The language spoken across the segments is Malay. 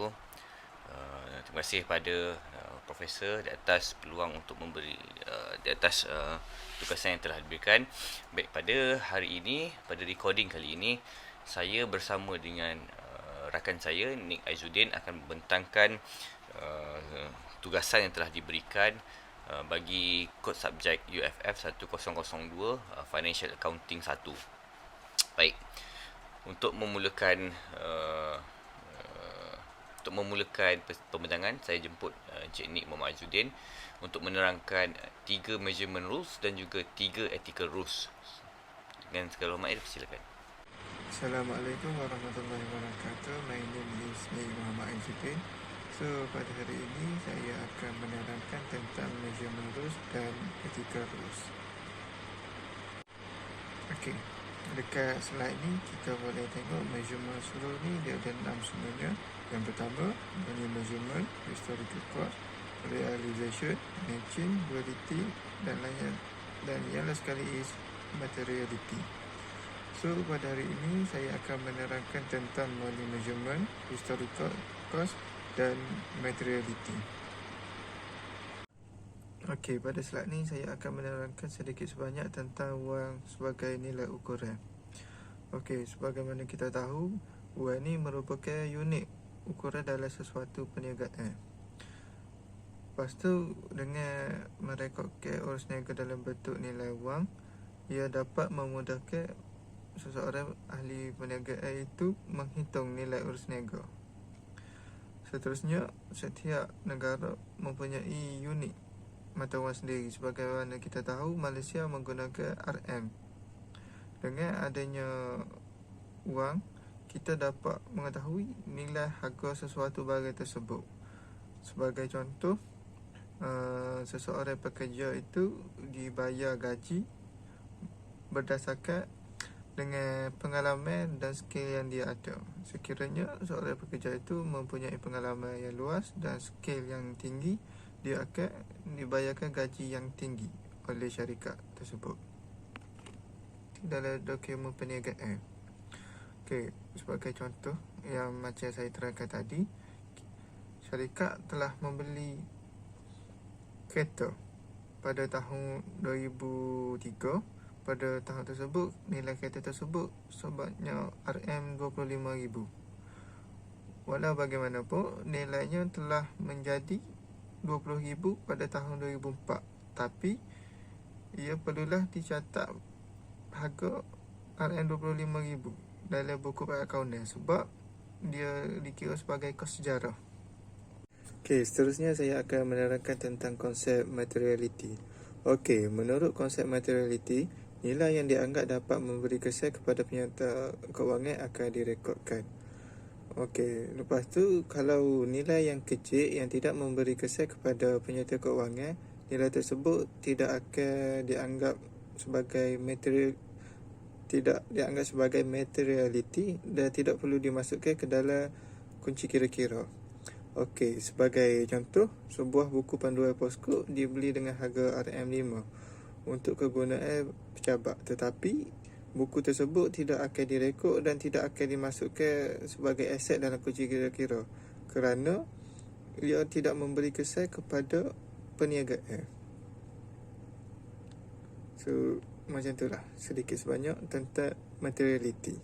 wabarakatuh. Terima kasih kepada Profesor di atas peluang untuk memberi di atas tugasan yang telah diberikan. Baik, pada hari ini, pada recording kali ini, saya bersama dengan rakan saya Nik Aizuddin akan membentangkan tugasan yang telah diberikan bagi kod subjek UFF 1002 Financial Accounting 1. Baik, untuk memulakan pembentangan, saya jemput Encik Nik Muhammad Aizuddin untuk menerangkan 3 measurement rules dan juga 3 ethical rules. Dengan segala hormat, silakan. Assalamualaikum warahmatullahi wabarakatuh. My name is Nik Muhammad Aizuddin. So, pada hari ini saya akan menerangkan tentang measurement rules dan ethical rules. Okey, dekat slide ni kita boleh tengok measurement rule ni dia ada 6 semuanya. Yang pertama, money measurement, historical cost, realization, matching, duality dan lain. Dan yang last sekali is materiality. So, pada hari ini saya akan menerangkan tentang money measurement, historical cost dan materiality. Okey, pada slide ni saya akan menerangkan sedikit sebanyak tentang wang sebagai nilai ukuran. Okey, sebagaimana kita tahu, wang ni merupakan unit ukuran dalam sesuatu perniagaan. Lepas tu, dengan merekodkan urus niaga dalam bentuk nilai wang, ia dapat memudahkan seseorang ahli perniagaan itu menghitung nilai urus niaga. Seterusnya, setiap negara mempunyai unit mata wang sendiri. Sebagaimana kita tahu, Malaysia menggunakan RM. Dengan adanya wang, kita dapat mengetahui nilai harga sesuatu barang tersebut. Sebagai contoh, seseorang pekerja itu dibayar gaji berdasarkan dengan pengalaman dan skill yang dia ada. Sekiranya seorang pekerja itu mempunyai pengalaman yang luas dan skill yang tinggi, dia akan dibayarkan gaji yang tinggi oleh syarikat tersebut dalam dokumen perniagaan. Okey, sebagai contoh yang macam saya terangkan tadi, syarikat telah membeli kereta pada tahun 2003. Pada tahun tersebut, nilai kereta tersebut sebanyak RM25,000. Walau bagaimanapun, nilainya telah menjadi RM20,000 pada tahun 2004. Tapi, ia perlulah dicatat harga RM25,000 dalam buku perakaunan sebab dia dikira sebagai kos sejarah. Okey, seterusnya saya akan menerangkan tentang konsep materiality. Okey, menurut konsep materiality, nilai yang dianggap dapat memberi kesan kepada penyerta kewangan akan direkodkan. Okey, lepas tu kalau nilai yang kecil yang tidak memberi kesan kepada penyerta kewangan, nilai tersebut tidak akan dianggap sebagai materiality dan tidak perlu dimasukkan ke dalam kunci kira-kira. Okey, sebagai contoh, sebuah buku panduan poskop dibeli dengan harga RM5 untuk kegunaan pejabat, tetapi buku tersebut tidak akan direkod dan tidak akan dimasukkan sebagai aset dalam kunci kira-kira kerana ia tidak memberi kesan kepada perniagaan. So, macam itulah sedikit sebanyak tentang materiality.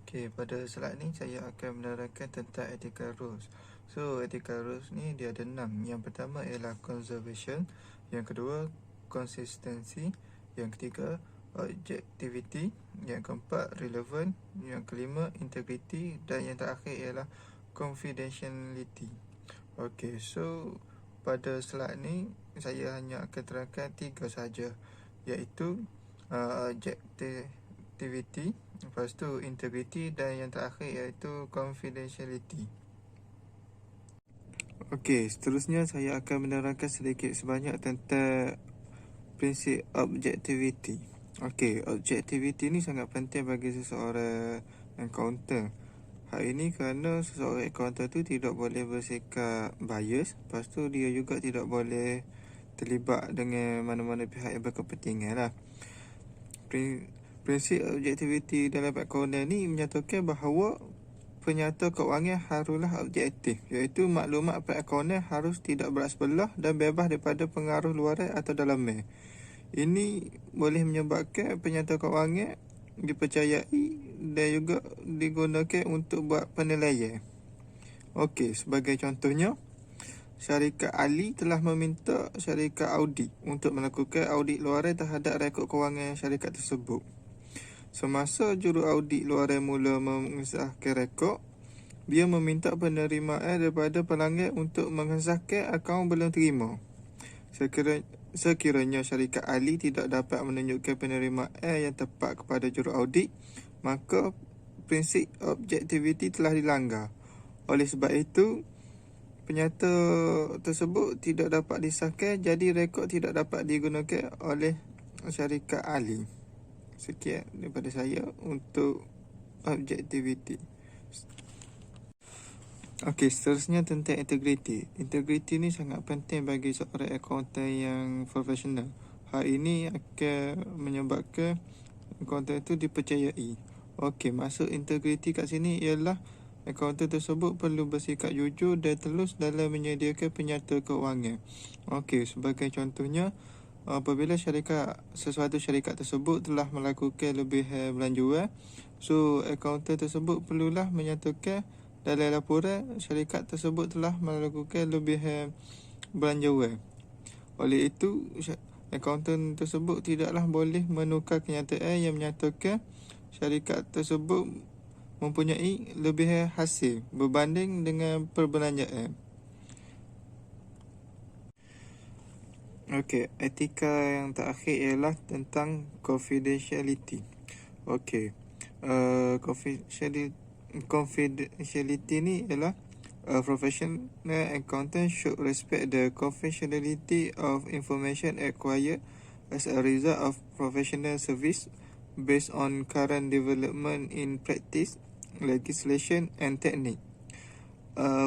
Okey, pada slide ni saya akan menerangkan tentang ethical rules. So, ethical rules ni dia ada 6. Yang pertama ialah conservation, yang kedua consistency, yang ketiga objectivity, yang keempat relevant, yang kelima integrity dan yang terakhir ialah confidentiality. Okey, so pada slide ni saya hanya akan terangkan 3 saja, iaitu objectivity, lepas tu integrity dan yang terakhir iaitu confidentiality. Okey, seterusnya saya akan menerangkan sedikit sebanyak tentang prinsip objectivity. Okey, objectivity ni sangat penting bagi seseorang accountant. Hal ini kerana seseorang accountant tu tidak boleh bersikap bias. Lepas tu dia juga tidak boleh terlibat dengan mana-mana pihak yang berkepentingan lah. Prinsip objectivity dalam accountant ni menyatakan bahawa penyata kewangan haruslah objektif, iaitu maklumat perakaunan harus tidak berat sebelah dan bebas daripada pengaruh luaran atau dalamnya. Ini boleh menyebabkan penyata kewangan dipercayai dan juga digunakan untuk buat penilaian. Okey, sebagai contohnya, syarikat ahli telah meminta syarikat audit untuk melakukan audit luaran terhadap rekod kewangan syarikat tersebut. Semasa juru audit luaran mula mengesahkan rekod, dia meminta penerimaan daripada pelanggan untuk mengesahkan akaun belum terima. Sekiranya syarikat ahli tidak dapat menunjukkan penerimaan yang tepat kepada juru audit, maka prinsip objektiviti telah dilanggar. Oleh sebab itu, penyata tersebut tidak dapat disahkan, jadi rekod tidak dapat digunakan oleh syarikat ahli. Sekian daripada saya untuk objektiviti. Okey, seterusnya tentang integriti. Integriti ni sangat penting bagi seorang accountant yang profesional. Hal ini akan menyebabkan accountant itu dipercayai. Okey, maksud integriti kat sini ialah accountant tersebut perlu bersikap jujur dan telus dalam menyediakan penyata kewangan. Okey, sebagai contohnya, apabila sesuatu syarikat tersebut telah melakukan lebihan belanjuan, so accountant tersebut perlulah menyatakan dalam laporan syarikat tersebut telah melakukan lebihan belanjawan. Oleh itu, accountant tersebut tidaklah boleh menukar kenyataan yang menyatakan syarikat tersebut mempunyai lebihan hasil berbanding dengan perbelanjaan. Okey, etika yang terakhir ialah tentang confidentiality. Okey, confidentiality ni ialah professional accountant should respect the confidentiality of information acquired as a result of professional service based on current development in practice, legislation and technique.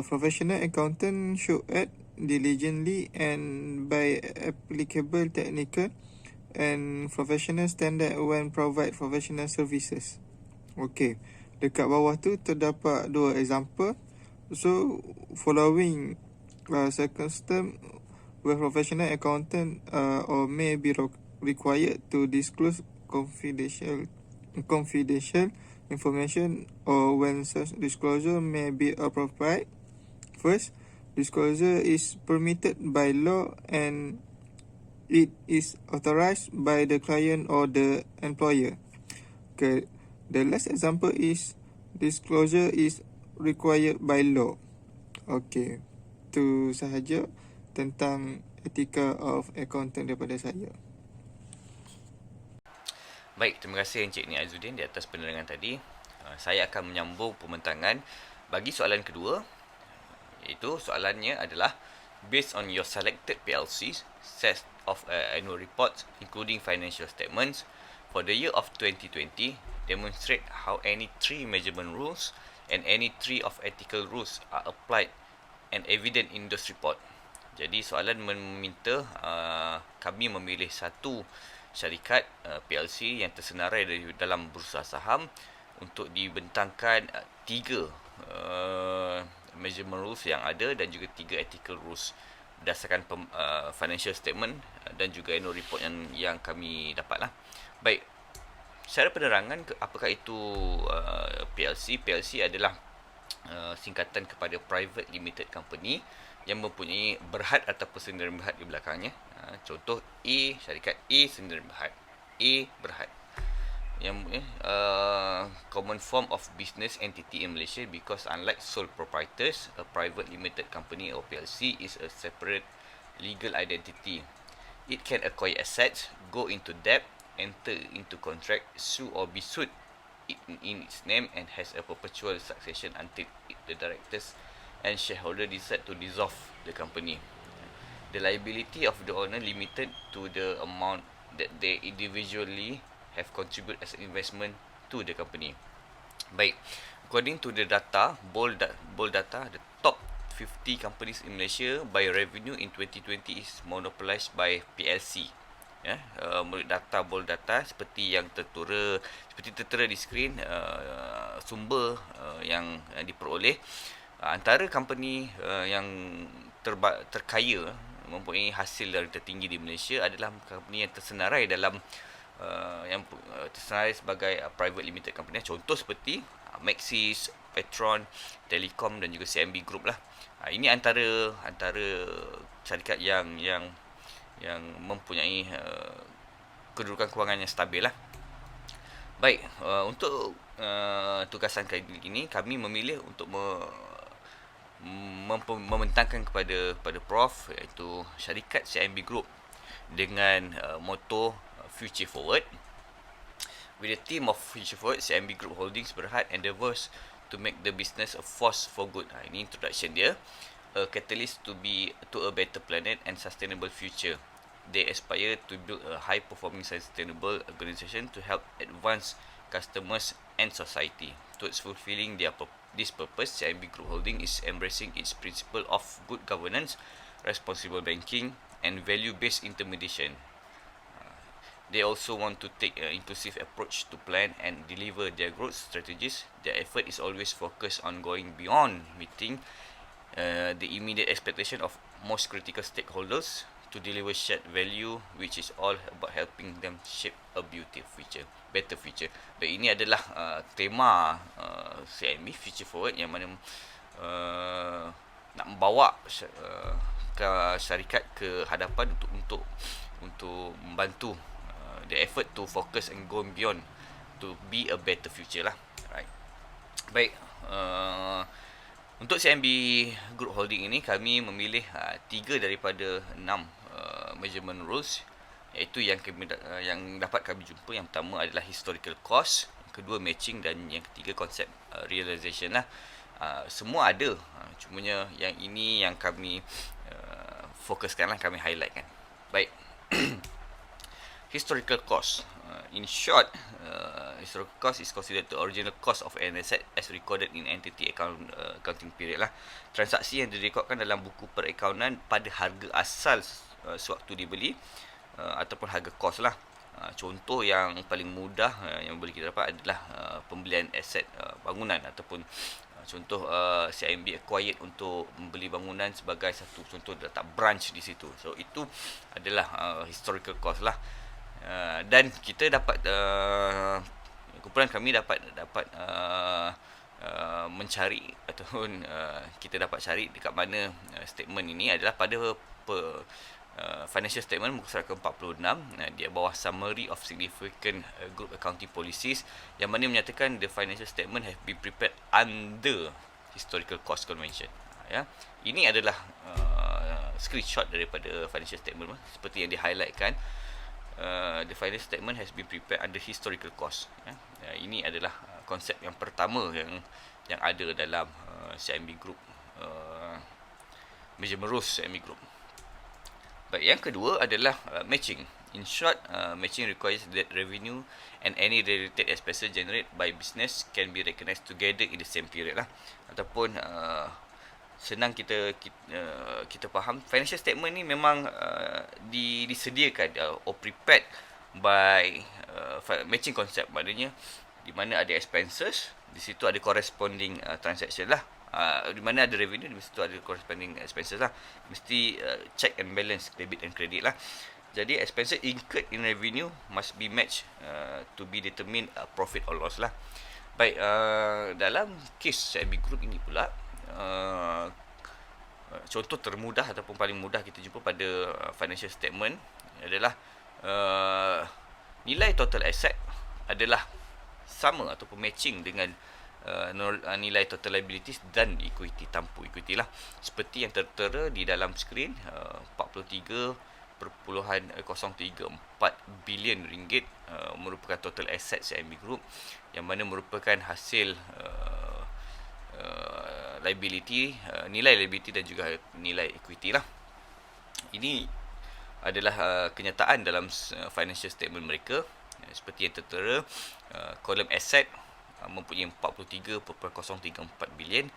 Professional accountant should act diligently and by applicable technical and professional standard when provide professional services. Okey, dekat bawah tu terdapat dua example. So, following circumstance where professional accountant or may be required to disclose confidential information or when such disclosure may be appropriate. First, disclosure is permitted by law and it is authorized by the client or the employer. Okay, the last example is disclosure is required by law. Okay, itu sahaja tentang etika of accountant daripada saya. Baik, terima kasih Encik Ni Azuddin di atas penerangan tadi. Saya akan menyambung pembentangan bagi soalan kedua. Iaitu soalannya adalah, based on your selected PLC's set of annual reports including financial statements for the year of 2020, demonstrate how any 3 measurement rules and any 3 of ethical rules are applied and evident in those report. Jadi soalan meminta kami memilih satu syarikat PLC yang tersenarai dalam bursa saham untuk dibentangkan 3 measurement rules yang ada dan juga 3 ethical rules berdasarkan financial statement dan juga annual report yang kami dapatlah. Baik, secara penerangan, apakah itu PLC? PLC adalah singkatan kepada private limited company yang mempunyai berhad ataupun sendirian berhad di belakangnya. Contoh A, syarikat A sendirian berhad, A berhad. Yang common form of business entity in Malaysia, because unlike sole proprietors, a private limited company or PLC is a separate legal identity. It can acquire assets, go into debt, enter into contract, sue or be sued in its name, and has a perpetual succession until the directors and shareholder decide to dissolve the company. The liability of the owner limited to the amount that they individually have contributed as an investment to the company. Baik, according to the data, bold data, the top 50 companies in Malaysia by revenue in 2020 is monopolized by PLC. ya, data bold data seperti yang tertera di skrin, sumber yang diperoleh. Antara company yang terkaya, mempunyai hasil yang tertinggi di Malaysia adalah company yang tersenarai dalam tersenarai sebagai private limited company. Contoh seperti Maxis, Petron, Telekom dan juga CMB Group lah. Ini antara syarikat yang mempunyai kedudukan kewangan yang stabil lah. Baik, untuk tugasan kali ini kami memilih untuk membentangkan kepada Prof, iaitu syarikat CMB Group dengan moto Future Forward. With a team of Future Forward, CMB Group Holdings berhad endeavours to make the business a force for good. Ini introduction dia. A catalyst to a better planet and sustainable future. They aspire to build a high-performing, sustainable organisation to help advance customers and society. Towards fulfilling this purpose, CIMB Group Holding is embracing its principle of good governance, responsible banking, and value-based intermediation. They also want to take an inclusive approach to plan and deliver their growth strategies. Their effort is always focused on going beyond meeting the immediate expectation of most critical stakeholders to deliver shared value, which is all about helping them shape a better future. Dan ini adalah tema CIMB Future Forward, yang mana nak membawa syarikat ke hadapan untuk membantu the effort to focus and go beyond to be a better future lah. Right. Baik. Untuk CIMB Group Holding ini, kami memilih 3 daripada 6 measurement rules, iaitu yang dapat kami jumpa. Yang pertama adalah historical cost, yang kedua matching, dan yang ketiga konsep realization lah. Semua ada, cumanya yang ini yang kami fokuskan lah, kami highlight kan. Baik. Historical cost. In short, historical cost is considered the original cost of an asset as recorded in entity accounting period lah. Transaksi yang direkodkan dalam buku perakaunan pada harga asal sewaktu dibeli ataupun harga kos lah. Contoh yang paling mudah yang boleh kita dapat adalah pembelian aset bangunan, ataupun contoh CIMB acquired untuk membeli bangunan sebagai satu contoh letak branch di situ. So itu adalah historical cost lah. Dan kita dapat kumpulan kami dapat mencari ataupun kita dapat cari dekat mana statement ini adalah pada financial statement muka surat ke-46, di bawah summary of significant group accounting policies, yang mana menyatakan the financial statement have been prepared under historical cost convention. Ya, ini adalah screenshot daripada financial statement seperti yang di-highlightkan. The financial statement has been prepared under historical cost. Ini adalah konsep yang pertama yang ada dalam CIMB Group, measurement rules CIMB Group. Baik, yang kedua adalah matching. In short, matching requires that revenue and any related expenses generated by business can be recognized together in the same period lah. Ataupun senang kita faham, financial statement ni memang disediakan or prepared by matching concept. Maknanya di mana ada expenses, di situ ada corresponding transaction lah. Di mana ada revenue, di situ ada corresponding expenses lah. Mesti check and balance, debit and credit lah. Jadi expenses incurred in revenue must be matched to be determined profit or loss lah. Baik, dalam case CIMB Group ini pula, contoh termudah ataupun paling mudah kita jumpa pada financial statement adalah nilai total asset adalah sama ataupun matching dengan nilai total liabilities dan equity, tampu equity lah, seperti yang tertera di dalam skrin. 43.034 bilion ringgit merupakan total asset CIMB Group, yang mana merupakan hasil liability, nilai liability dan juga nilai equity lah. Ini adalah kenyataan dalam financial statement mereka, seperti yang tertera. Kolom asset mempunyai 43.034 bilion,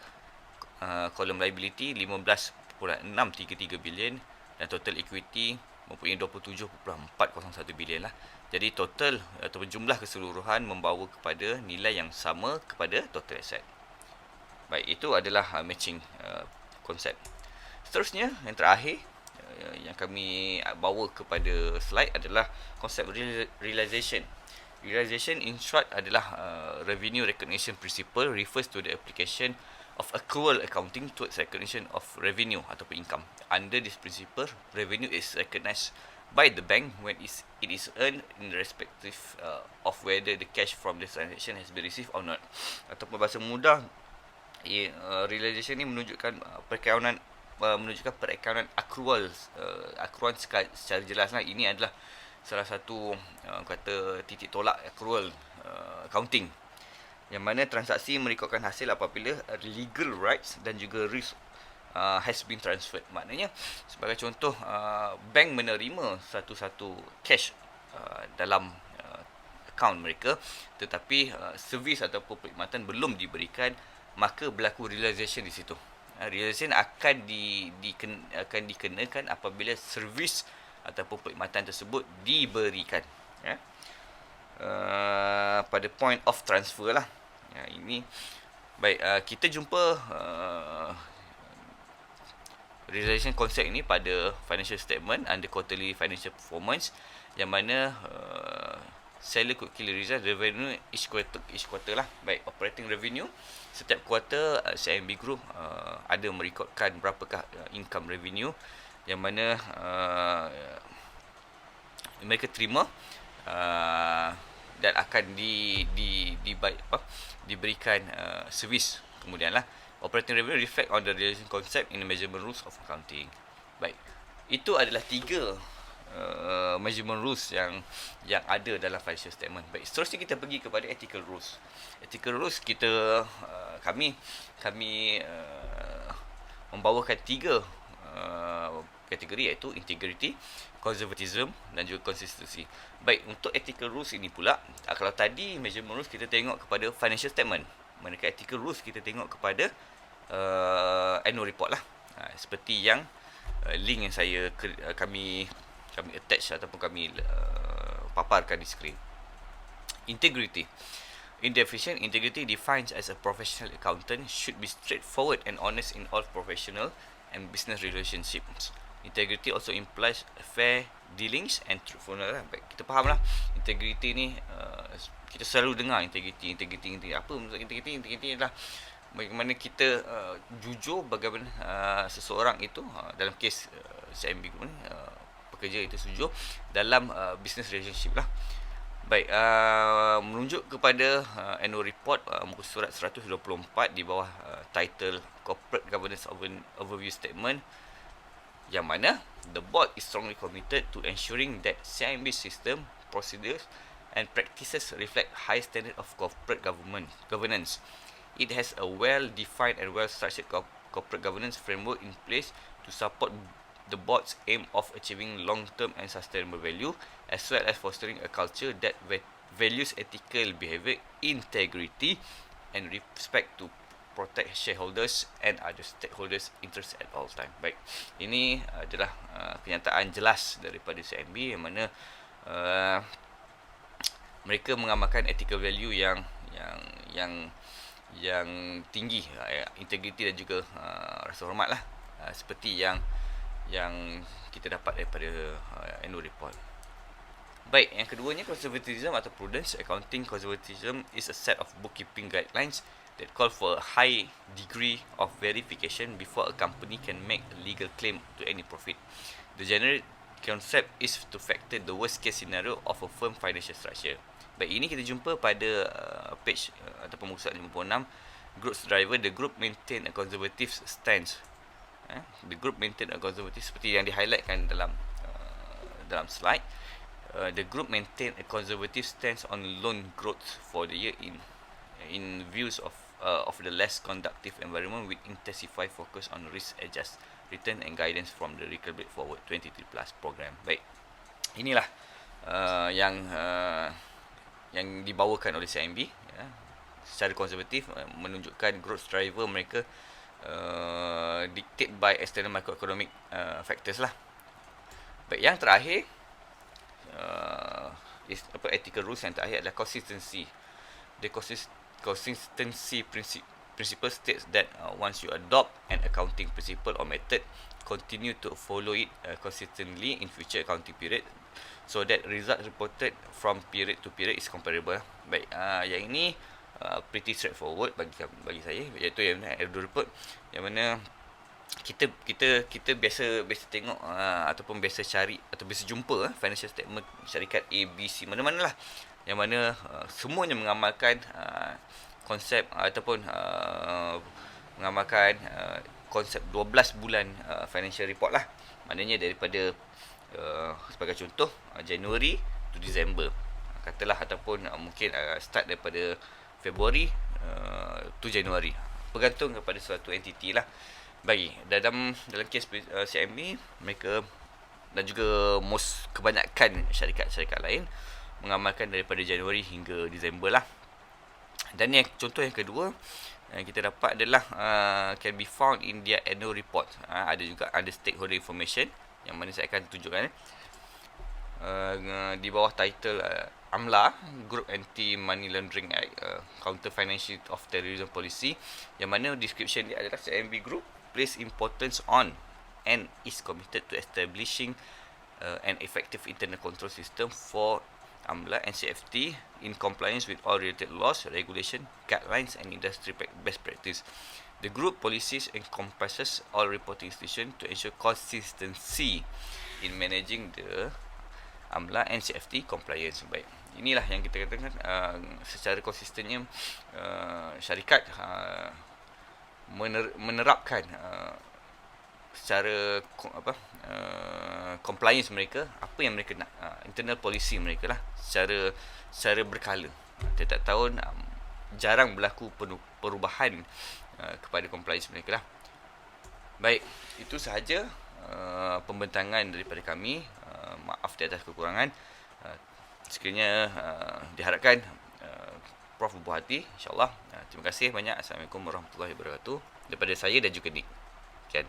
kolom liability 15.633 bilion, dan total equity mempunyai 27.401 bilion lah. Jadi total ataupun jumlah keseluruhan membawa kepada nilai yang sama kepada total aset. Baik, itu adalah matching konsep. Seterusnya, yang terakhir yang kami bawa kepada slide adalah konsep realization. Realization in short adalah revenue recognition principle refers to the application of accrual accounting towards recognition of revenue ataupun income. Under this principle, revenue is recognized by the bank when it is earned in the respective of whether the cash from the transaction has been received or not. Ataupun bahasa mudah, realization ni menunjukkan menunjukkan perakaunan accrual secara jelas lah. Ini adalah salah satu kata titik tolak accrual accounting, yang mana transaksi merekodkan hasil apabila legal rights dan juga risk has been transferred. Maknanya sebagai contoh, bank menerima satu-satu cash dalam akaun mereka, tetapi servis ataupun perkhidmatan belum diberikan, maka berlaku realization di situ. Realization akan dikenakan apabila servis ataupun perkhidmatan tersebut diberikan, ya, pada point of transfer lah. Ini baik, kita jumpa realization konsep ini pada financial statement under quarterly financial performance, yang mana seller could clearly realize revenue each quarter lah. Baik, operating revenue setiap kuarter CIMB Group ada merekodkan berapakah income revenue yang mana mereka terima dan akan diberikan servis kemudian lah. Operating revenue reflect on the realization concept in the measurement rules of accounting. Baik, itu adalah 3 measurement rules yang ada dalam financial statement. Baik, seterusnya kita pergi kepada ethical rules. Ethical rules kami membawakan 3 kategori, iaitu integrity, conservatism dan juga consistency. Baik, untuk ethical rules ini pula, kalau tadi measurement rules kita tengok kepada financial statement, manakala ethical rules kita tengok kepada annual report lah. Seperti yang link yang kami attach ataupun kami paparkan di skrin. Integrity. In definition, integrity defines as a professional accountant should be straightforward and honest in all professional and business relationships. Integrity also implies fair dealings and truthfulness. Baik, kita faham lah integrity ni, kita selalu dengar integrity. Apa maksud integrity adalah bagaimana kita jujur, bagaimana seseorang itu dalam kes CIMB Group ni, pekerja itu jujur dalam business relationship lah. Baik, menunjuk kepada annual report muka surat 124 di bawah title Corporate Governance Overview Statement, yang mana the board is strongly committed to ensuring that CIMB system, procedures and practices reflect high standard of corporate governance. It has a well-defined and well-structured corporate governance framework in place to support the board's aim of achieving long-term and sustainable value, as well as fostering a culture that values ethical behavior, integrity and respect to protect shareholders and other stakeholders' interests at all time. Baik, ini adalah kenyataan jelas daripada CIMB, yang mana mereka mengamalkan ethical value yang tinggi, integriti dan juga rasa hormat lah, seperti yang kita dapat daripada annual report. Baik, yang keduanya conservatism atau prudence. Accounting conservatism is a set of bookkeeping guidelines that call for a high degree of verification before a company can make a legal claim to any profit. The general concept is to factor the worst case scenario of a firm financial structure. Baik, ini kita jumpa pada page ataupun muka surat 56. Growth driver, the group maintain a conservative stance. The group maintain a conservative, seperti yang di-highlightkan dalam slide. The group maintain a conservative stance on loan growth for the year in views of the less conducive environment, with intensified focus on risk-adjusted return and guidance from the Recovery Forward 23+ program. Baik, inilah yang dibawakan oleh CIMB, ya, secara konservatif, menunjukkan growth driver mereka dictate by external macroeconomic factors lah. Baik, yang terakhir ethical rules yang terakhir adalah consistency. The consistency principle states that once you adopt an accounting principle or method, continue to follow it consistently in future accounting period, so that result reported from period to period is comparable. Baik, yang ini pretty straightforward bagi saya, iaitu yang annual report, yang mana kita biasa tengok ataupun biasa cari atau biasa jumpa financial statement syarikat A, B, C, mana-mana lah, yang mana semuanya mengamalkan konsep ataupun mengamalkan konsep 12 bulan financial report lah. Maknanya daripada sebagai contoh Januari to Disember katalah, ataupun mungkin start daripada Februari to Januari, bergantung kepada suatu entiti lah. Baik, dalam kes CMB, mereka dan juga kebanyakan syarikat-syarikat lain mengamalkan daripada Januari hingga Disember lah. Dan contoh yang kedua yang kita dapat adalah can be found in their annual report. Ada juga ada stakeholder information yang mana saya akan tunjukkan di bawah title AMLA, Group Anti Money Laundering Act, Counter Financing of Terrorism Policy, yang mana description dia adalah CMB Group place importance on and is committed to establishing an effective internal control system for AMLA and CFT in compliance with all related laws, regulation, guidelines and industry best practice. The group policies encompasses all reporting institutions to ensure consistency in managing the AMLA and CFT compliance. Baik, inilah yang kita katakan secara konsistennya syarikat menerapkan secara compliance mereka, apa yang mereka nak, internal policy mereka lah, secara berkala. Setiap tahun jarang berlaku perubahan kepada compliance mereka lah. Baik, itu sahaja pembentangan daripada kami. Maaf di atas kekurangan. Sekiranya diharapkan Prof berbuah hati, insyaAllah. Terima kasih banyak. Assalamualaikum warahmatullahi wabarakatuh. Daripada saya dan juga Nick. Sekian.